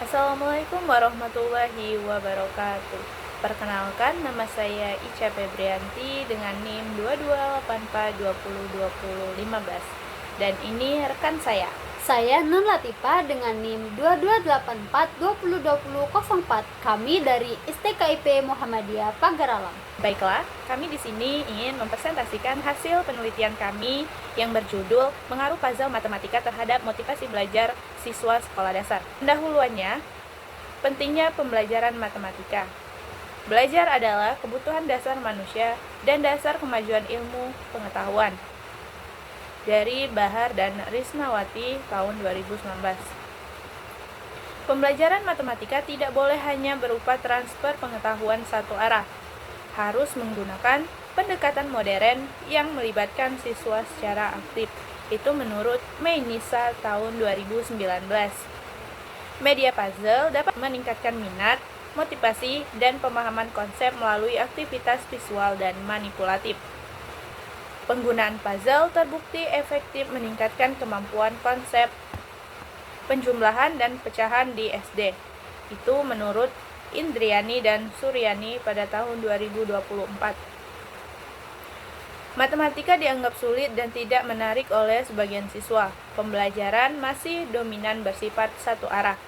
Assalamualaikum warahmatullahi wabarakatuh. Perkenalkan, nama saya Ica Febrianti dengan NIM 2284202015. Dan ini rekan saya. Saya Nun Latifah dengan NIM 2284202004. Kami dari STKIP Muhammadiyah Pagar Alam. Baiklah, kami di sini ingin mempresentasikan hasil penelitian kami yang berjudul Pengaruh Puzzle Matematika terhadap Motivasi Belajar Siswa Sekolah Dasar. Pendahuluannya, pentingnya pembelajaran matematika. Belajar adalah kebutuhan dasar manusia dan dasar kemajuan ilmu pengetahuan. Dari Bahar dan Risnawati tahun 2019. Pembelajaran matematika tidak boleh hanya berupa transfer pengetahuan satu arah. Harus menggunakan pendekatan modern yang melibatkan siswa secara aktif. Itu menurut Mainisa tahun 2019. Media puzzle dapat meningkatkan minat, motivasi, dan pemahaman konsep melalui aktivitas visual dan manipulatif. Penggunaan puzzle terbukti efektif meningkatkan kemampuan konsep penjumlahan dan pecahan di SD. Itu menurut Indriani dan Suryani pada tahun 2024. Matematika dianggap sulit dan tidak menarik oleh sebagian siswa. Pembelajaran masih dominan bersifat satu arah.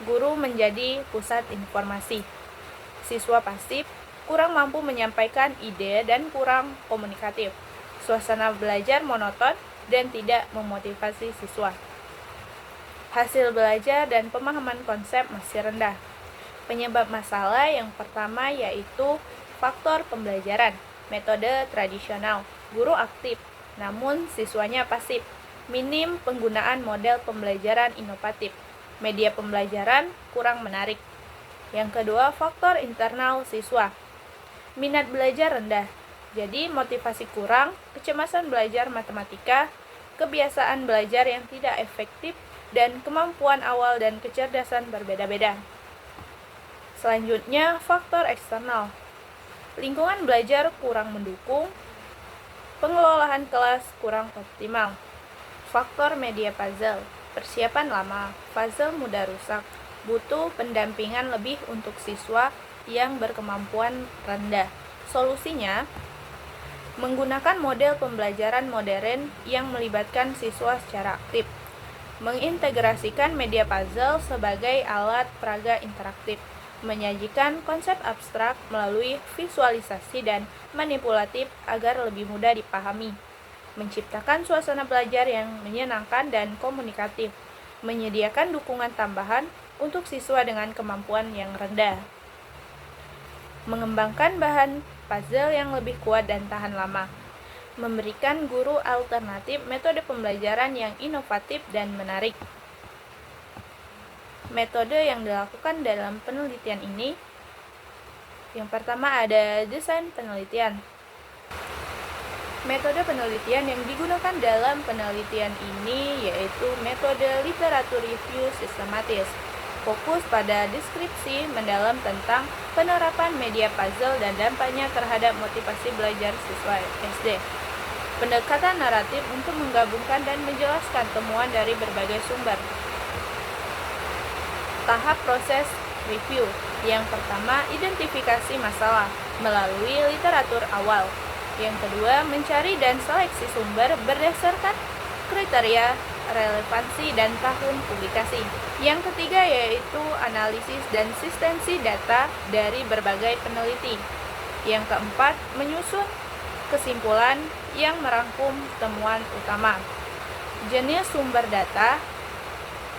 Guru menjadi pusat informasi. Siswa pasif, kurang mampu menyampaikan ide dan kurang komunikatif. Suasana belajar monoton dan tidak memotivasi siswa. Hasil belajar dan pemahaman konsep masih rendah. Penyebab masalah yang pertama yaitu faktor pembelajaran. Metode tradisional, guru aktif, namun siswanya pasif. Minim penggunaan model pembelajaran inovatif. Media pembelajaran kurang menarik. Yang kedua, faktor internal siswa. Minat belajar rendah. Jadi motivasi kurang, kecemasan belajar matematika, kebiasaan belajar yang tidak efektif, dan kemampuan awal dan kecerdasan berbeda-beda. Selanjutnya, faktor eksternal. Lingkungan belajar kurang mendukung, pengelolaan kelas kurang optimal. Faktor media puzzle. Persiapan lama, puzzle mudah rusak, butuh pendampingan lebih untuk siswa yang berkemampuan rendah. Solusinya, menggunakan model pembelajaran modern yang melibatkan siswa secara aktif. Mengintegrasikan media puzzle sebagai alat peraga interaktif. Menyajikan konsep abstrak melalui visualisasi dan manipulatif agar lebih mudah dipahami. Menciptakan suasana belajar yang menyenangkan dan komunikatif. Menyediakan dukungan tambahan untuk siswa dengan kemampuan yang rendah. Mengembangkan bahan puzzle yang lebih kuat dan tahan lama. Memberikan guru alternatif metode pembelajaran yang inovatif dan menarik. Metode yang dilakukan dalam penelitian ini, yang pertama ada desain penelitian. Metode penelitian yang digunakan dalam penelitian ini yaitu metode literatur review sistematis. Fokus pada deskripsi mendalam tentang penerapan media puzzle dan dampaknya terhadap motivasi belajar siswa SD. Pendekatan naratif untuk menggabungkan dan menjelaskan temuan dari berbagai sumber. Tahap proses review. Yang pertama, identifikasi masalah melalui literatur awal. Yang kedua, mencari dan seleksi sumber berdasarkan kriteria relevansi dan tahun publikasi. Yang ketiga yaitu analisis dan sistensi data dari berbagai peneliti. Yang keempat, menyusun kesimpulan yang merangkum temuan utama. Jenis sumber data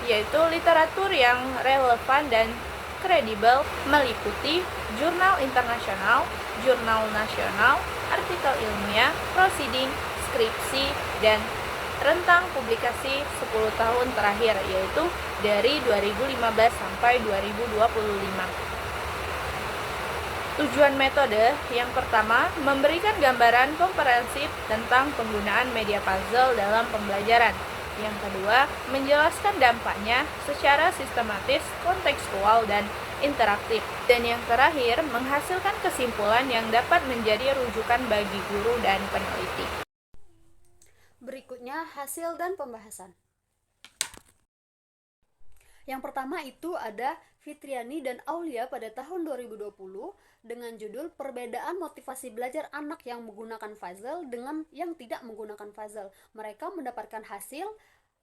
yaitu literatur yang relevan dan kredibel meliputi jurnal internasional, jurnal nasional, artikel ilmiah, proceeding, skripsi, dan rentang publikasi 10 tahun terakhir yaitu dari 2015 sampai 2025. Tujuan metode yang pertama, memberikan gambaran komprehensif tentang penggunaan media puzzle dalam pembelajaran. Yang kedua, menjelaskan dampaknya secara sistematis, kontekstual, dan interaktif. Dan yang terakhir, menghasilkan kesimpulan yang dapat menjadi rujukan bagi guru dan peneliti. Berikutnya hasil dan pembahasan. Yang pertama itu ada Fitriani dan Aulia pada tahun 2020 dengan judul Perbedaan Motivasi Belajar Anak yang Menggunakan Puzzle dengan yang tidak menggunakan puzzle. Mereka mendapatkan hasil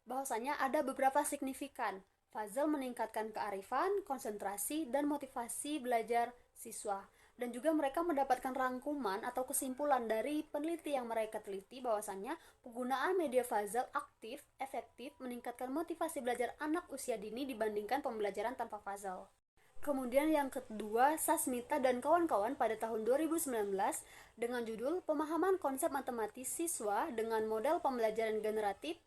bahwasanya ada beberapa signifikan. Puzzle meningkatkan kearifan, konsentrasi, dan motivasi belajar siswa. Dan juga mereka mendapatkan rangkuman atau kesimpulan dari peneliti yang mereka teliti bahwasannya penggunaan media puzzle aktif, efektif, meningkatkan motivasi belajar anak usia dini dibandingkan pembelajaran tanpa puzzle. Kemudian yang kedua, Sasmita dan kawan-kawan pada tahun 2019 dengan judul Pemahaman Konsep Matematis Siswa dengan Model Pembelajaran Generatif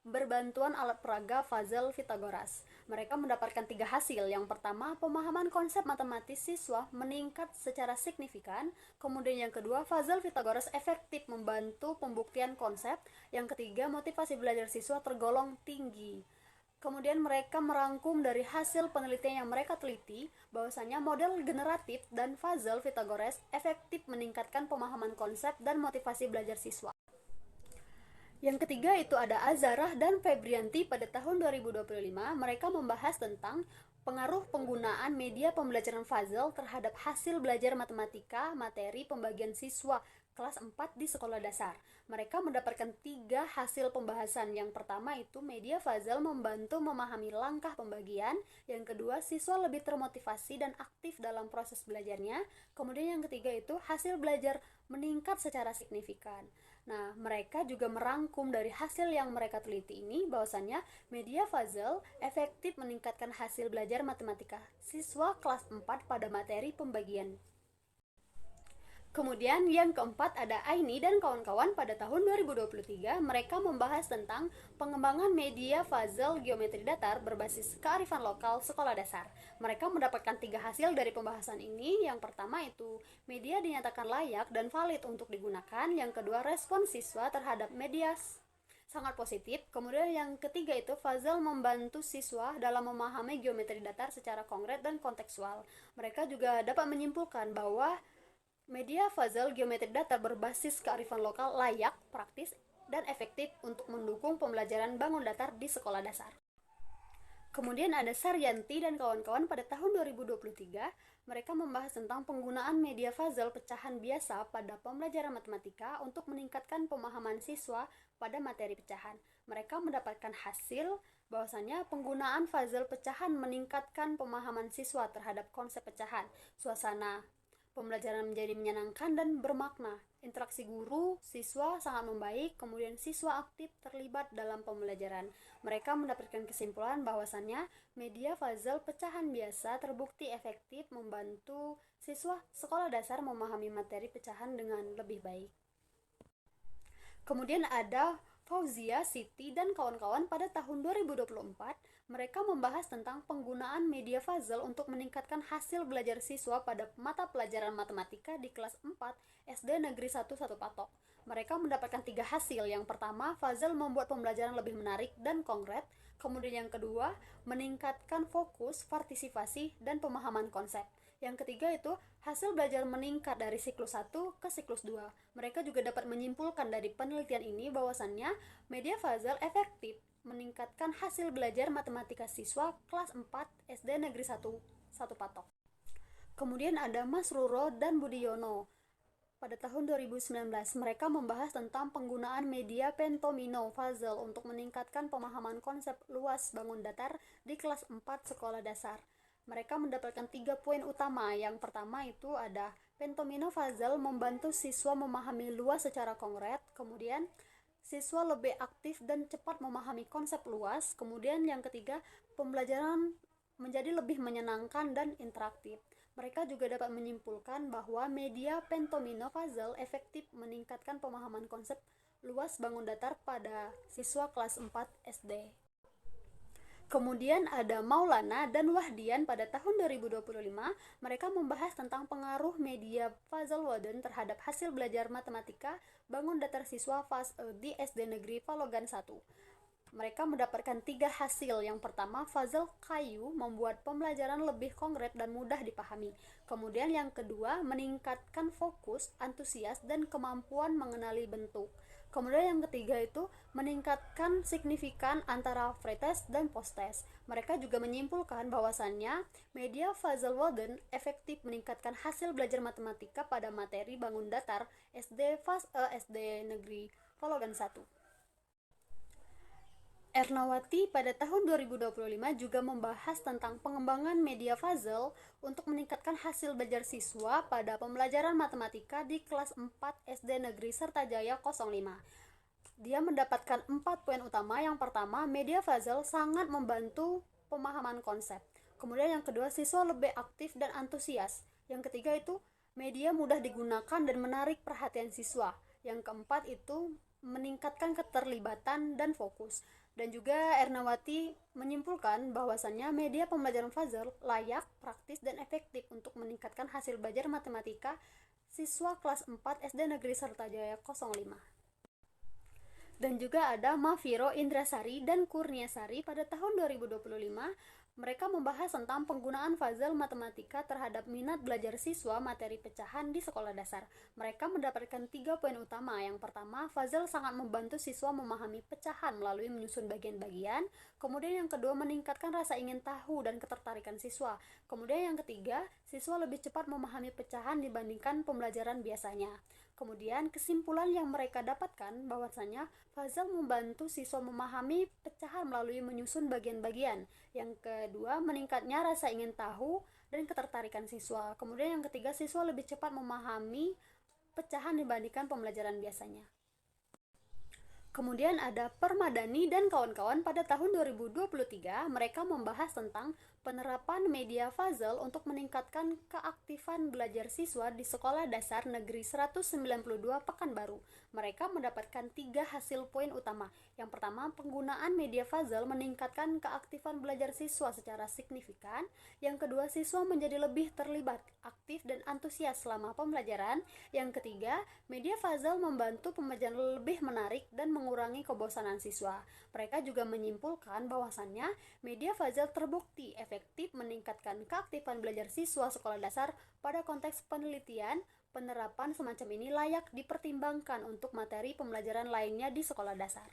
berbantuan alat peraga puzzle Pythagoras. Mereka mendapatkan 3 hasil. Yang pertama, pemahaman konsep matematis siswa meningkat secara signifikan. Kemudian yang kedua, puzzle Pythagoras efektif membantu pembuktian konsep. Yang ketiga, motivasi belajar siswa tergolong tinggi. Kemudian mereka merangkum dari hasil penelitian yang mereka teliti bahwasanya model generatif dan puzzle Pythagoras efektif meningkatkan pemahaman konsep dan motivasi belajar siswa. Yang ketiga itu ada Azarah dan Febrianti pada tahun 2025. Mereka membahas tentang pengaruh penggunaan media pembelajaran puzzle terhadap hasil belajar matematika materi pembagian siswa kelas 4 di sekolah dasar. Mereka mendapatkan 3 hasil pembahasan. Yang pertama itu media puzzle membantu memahami langkah pembagian. Yang kedua, siswa lebih termotivasi dan aktif dalam proses belajarnya. Kemudian yang ketiga itu hasil belajar meningkat secara signifikan. Nah, mereka juga merangkum dari hasil yang mereka teliti ini bahwasannya media puzzle efektif meningkatkan hasil belajar matematika siswa kelas 4 pada materi pembagian. Kemudian yang keempat ada Aini dan kawan-kawan pada tahun 2023. Mereka membahas tentang pengembangan media puzzle geometri datar berbasis kearifan lokal sekolah dasar. Mereka mendapatkan 3 hasil dari pembahasan ini. Yang pertama itu media dinyatakan layak dan valid untuk digunakan. Yang kedua, respon siswa terhadap media sangat positif. Kemudian yang ketiga itu puzzle membantu siswa dalam memahami geometri datar secara konkret dan kontekstual. Mereka juga dapat menyimpulkan bahwa media puzzle geometri datar berbasis kearifan lokal layak, praktis, dan efektif untuk mendukung pembelajaran bangun datar di sekolah dasar. Kemudian ada Saryanti dan kawan-kawan pada tahun 2023. Mereka membahas tentang penggunaan media puzzle pecahan biasa pada pembelajaran matematika untuk meningkatkan pemahaman siswa pada materi pecahan. Mereka mendapatkan hasil bahwasanya penggunaan puzzle pecahan meningkatkan pemahaman siswa terhadap konsep pecahan. Suasana pembelajaran menjadi menyenangkan dan bermakna. Interaksi guru, siswa sangat membaik, kemudian siswa aktif terlibat dalam pembelajaran. Mereka mendapatkan kesimpulan bahwasannya media puzzle pecahan biasa terbukti efektif membantu siswa sekolah dasar memahami materi pecahan dengan lebih baik. Kemudian ada Fauzia, Siti, dan kawan-kawan pada tahun 2024. Mereka membahas tentang penggunaan media puzzle untuk meningkatkan hasil belajar siswa pada mata pelajaran matematika di kelas 4 SD Negeri 1 Satu Patok. Mereka mendapatkan 3 hasil. Yang pertama, puzzle membuat pembelajaran lebih menarik dan konkret. Kemudian yang kedua, meningkatkan fokus, partisipasi, dan pemahaman konsep. Yang ketiga itu hasil belajar meningkat dari siklus 1 ke siklus 2. Mereka juga dapat menyimpulkan dari penelitian ini bahwasannya media puzzle efektif meningkatkan hasil belajar matematika siswa kelas 4 SD Negeri 1 Satu Patok. Kemudian ada Mas Ruro dan Budiono. Pada tahun 2019, mereka membahas tentang penggunaan media pentomino puzzle untuk meningkatkan pemahaman konsep luas bangun datar di kelas 4 sekolah dasar. Mereka mendapatkan 3 poin utama. Yang pertama itu ada pentomino puzzle membantu siswa memahami luas secara konkret. Kemudian siswa lebih aktif dan cepat memahami konsep luas. Kemudian yang ketiga, pembelajaran menjadi lebih menyenangkan dan interaktif. Mereka juga dapat menyimpulkan bahwa media pentomino puzzle efektif meningkatkan pemahaman konsep luas bangun datar pada siswa kelas 4 SD. Kemudian ada Maulana dan Wahdian pada tahun 2025. Mereka membahas tentang pengaruh media puzzle Waden terhadap hasil belajar matematika bangun datar siswa fase di SD Negeri Palogan 1. Mereka mendapatkan 3 hasil. Yang pertama, puzzle kayu membuat pembelajaran lebih konkret dan mudah dipahami. Kemudian yang kedua, meningkatkan fokus, antusias, dan kemampuan mengenali bentuk. Kemudian yang ketiga itu meningkatkan signifikan antara pretest dan posttest. Mereka juga menyimpulkan bahwasannya media Fazal-Walden efektif meningkatkan hasil belajar matematika pada materi bangun datar SD Negeri Pologan 1. Ernawati pada tahun 2025 juga membahas tentang pengembangan media Fazal untuk meningkatkan hasil belajar siswa pada pembelajaran matematika di kelas 4 SD Negeri Sertajaya 05. Dia mendapatkan 4 poin utama. Yang pertama, media Fazal sangat membantu pemahaman konsep. Kemudian yang kedua, siswa lebih aktif dan antusias. Yang ketiga itu, media mudah digunakan dan menarik perhatian siswa. Yang keempat itu, meningkatkan keterlibatan dan fokus. Dan juga Ernawati menyimpulkan bahwasannya media pembelajaran Fazal layak, praktis, dan efektif untuk meningkatkan hasil belajar matematika siswa kelas 4 SD Negeri Sertajaya 05. Dan juga ada Mafiro Indrasari dan Kurniasari pada tahun 2025. Mereka membahas tentang penggunaan Fazal matematika terhadap minat belajar siswa materi pecahan di sekolah dasar. Mereka mendapatkan 3 poin utama. Yang pertama, Fazal sangat membantu siswa memahami pecahan melalui menyusun bagian-bagian. Kemudian yang kedua, meningkatkan rasa ingin tahu dan ketertarikan siswa. Kemudian yang ketiga, siswa lebih cepat memahami pecahan dibandingkan pembelajaran biasanya. Kemudian kesimpulan yang mereka dapatkan bahwasanya Fazal membantu siswa memahami pecahan melalui menyusun bagian-bagian. Yang kedua, meningkatnya rasa ingin tahu dan ketertarikan siswa. Kemudian yang ketiga, siswa lebih cepat memahami pecahan dibandingkan pembelajaran biasanya. Kemudian ada Permadani dan kawan-kawan pada tahun 2023. Mereka membahas tentang penerapan media Fazal untuk meningkatkan keaktifan belajar siswa di Sekolah Dasar Negeri 192 Pekanbaru. Mereka mendapatkan 3 hasil poin utama. Yang pertama, penggunaan media Fazal meningkatkan keaktifan belajar siswa secara signifikan. Yang kedua, siswa menjadi lebih terlibat, aktif, dan antusias selama pembelajaran. Yang ketiga, media Fazal membantu pembelajaran lebih menarik dan mengurangi kebosanan siswa. Mereka juga menyimpulkan bahwasannya media Fazal terbukti efektif meningkatkan keaktifan belajar siswa sekolah dasar. Pada konteks penelitian, penerapan semacam ini layak dipertimbangkan untuk materi pembelajaran lainnya di sekolah dasar.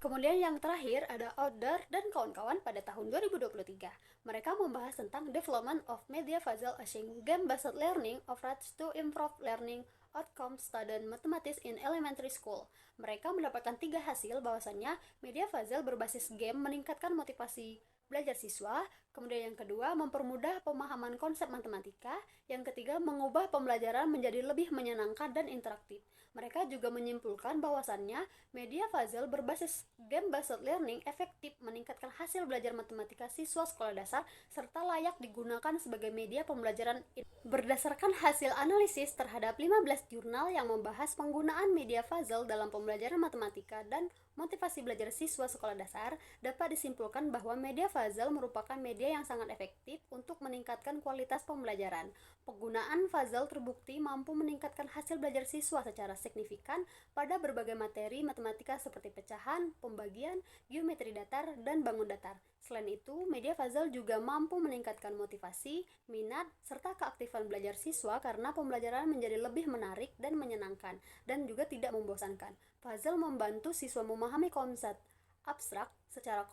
Kemudian yang terakhir ada Outdoor dan kawan-kawan pada tahun 2023. Mereka membahas tentang development of media Fazal using game-based learning approach to improve learning outcomes student mathematics in elementary school. Mereka mendapatkan 3 hasil bahwasannya media Fazal berbasis game meningkatkan motivasi belajar siswa. Kemudian yang kedua, mempermudah pemahaman konsep matematika. Yang ketiga, mengubah pembelajaran menjadi lebih menyenangkan dan interaktif. Mereka juga menyimpulkan bahwasannya media Fazal berbasis game-based learning efektif meningkatkan hasil belajar matematika siswa sekolah dasar serta layak digunakan sebagai media pembelajaran. Berdasarkan hasil analisis terhadap 15 jurnal yang membahas penggunaan media Fazal dalam pembelajaran matematika dan motivasi belajar siswa sekolah dasar, dapat disimpulkan bahwa media Fazal merupakan media yang sangat efektif untuk meningkatkan kualitas pembelajaran. Penggunaan Fazal terbukti mampu meningkatkan hasil belajar siswa secara signifikan pada berbagai materi matematika seperti pecahan, pembagian, geometri datar, dan bangun datar. Selain itu, media Fazal juga mampu meningkatkan motivasi, minat, serta keaktifan belajar siswa karena pembelajaran menjadi lebih menarik dan menyenangkan, dan juga tidak membosankan. Fazal membantu siswa memahami konsep abstrak secara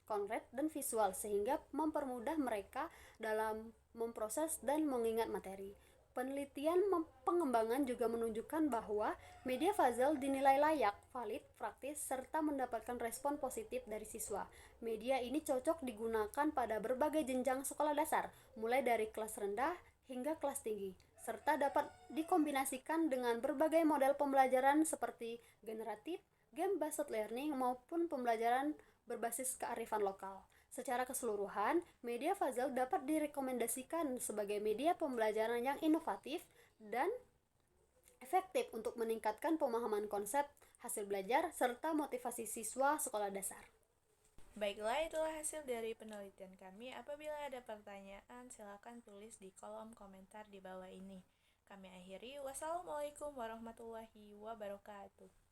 konkret dan visual sehingga mempermudah mereka dalam memproses dan mengingat materi. Penelitian pengembangan juga menunjukkan bahwa media Fazal dinilai layak, valid, praktis, serta mendapatkan respon positif dari siswa. Media ini cocok digunakan pada berbagai jenjang sekolah dasar, mulai dari kelas rendah hingga kelas tinggi, serta dapat dikombinasikan dengan berbagai model pembelajaran seperti generatif, game-based learning, maupun pembelajaran berbasis kearifan lokal. Secara keseluruhan, media Fazal dapat direkomendasikan sebagai media pembelajaran yang inovatif dan efektif untuk meningkatkan pemahaman konsep, hasil belajar, serta motivasi siswa sekolah dasar. Baiklah, itulah hasil dari penelitian kami. Apabila ada pertanyaan, silakan tulis di kolom komentar di bawah ini. Kami akhiri. Wassalamualaikum warahmatullahi wabarakatuh.